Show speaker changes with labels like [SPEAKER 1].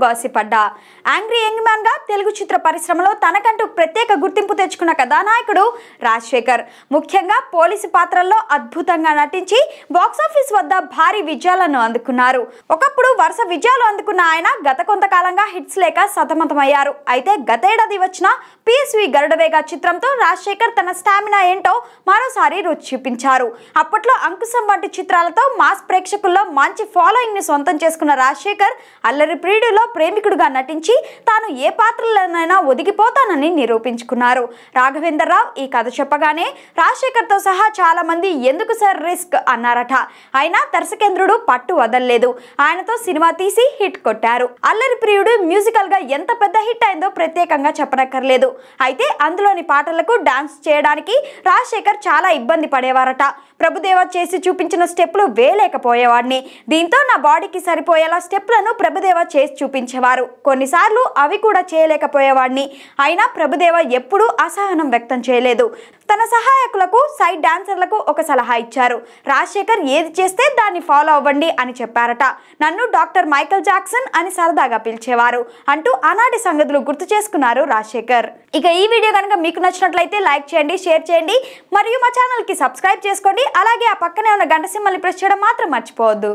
[SPEAKER 1] Gossip అడ్డా. Angry young man గా తెలుగు చిత్ర పరిశ్రమలో తనకంటూ ప్రత్యేక గుర్తింపు తెచ్చుకున్న కథానాయకుడు రాజశేఖర్. ముఖ్యంగా పోలీసు పాత్రల్లో అద్భుతంగా నటించి బాక్సాఫీస్ వద్ద భారీ విజయాలను అందుకున్నారు. ఒకప్పుడు వరుస విజయాలు అందుకున్న ఆయన గత కొంతకాలంగా హిట్స్ లేక సతమతమయ్యారు. అయితే గతేడాది వచ్చిన పిఎస్వి గరుడవేగ చిత్రంతో రాజశేఖర్ తన స్టామినా ఏంటో మరోసారి రుచి చూపించారు. అప్పట్లో అంకుశం వంటి చిత్రాలతో మాస్ ప్రేక్షకుల్లో మంచి ఫాలోయింగ్ ని సొంతం చేసుకున్న రాజశేఖర్ అల్లరి ప్రియుడిలో ప్రేమికుడుగా నటించి తాను ఏ పాత్రలోనైనా ఒదిగిపోతానని నిరూపించుకున్నారు. రాఘవేంద్ర రావు ఈ కథ చెప్పగానే రాజశేఖర్ తో సహా చాలా మంది ఎందుకు సార్ రిస్క్ అన్నారట. అయినా దర్శకేంద్రుడు పట్టు వదలలేదు. ఆయనతో సినిమా తీసి హిట్ కొట్టారు. అల్లరి ప్రియుడు మ్యూజికల్ గా ఎంత పెద్ద హిట్ అయిందో ప్రత్యేకంగా చెప్పనక్కర్లేదు. అయితే అందులోని పాటలకు డాన్స్ చేయడానికి రాజశేఖర్ చాలా ఇబ్బంది పడేవారట. ప్రభుదేవ చేసి చూపించిన స్టెప్లు వేయలేకపోయేవాడిని. దీంతో నా బాడీకి సరిపోయేలా స్టెప్లను ప్రభుదేవ చేసి చూపించేవారు. కొన్నిసార్లు అవి కూడా చేయలేకపోయేవాడిని. అయినా ప్రభుదేవ ఎప్పుడూ అసహనం వ్యక్తం చేయలేదు. తన సహాయకులకు సైడ్ డాన్సర్లకు ఒక సలహా ఇచ్చారు. రాజశేఖర్ ఏది చేస్తే దాన్ని ఫాలో అవ్వండి అని చెప్పారట. నన్ను డాక్టర్ మైకేల్ జాక్సన్ అని సరదాగా పిలిచేవారు అంటూ ఆనాటి సంగతులు గుర్తు చేసుకున్నారు రాజశేఖర్. ఇక ఈ వీడియో కనుక మీకు నచ్చినట్లయితే లైక్ చేయండి, షేర్ చేయండి, మరియు మా ఛానల్ కి సబ్స్క్రైబ్ చేసుకోండి. అలాగే ఆ పక్కనే ఉన్న గంట సింబల్ని ప్రెస్ చేయడం మాత్రం మర్చిపోవద్దు.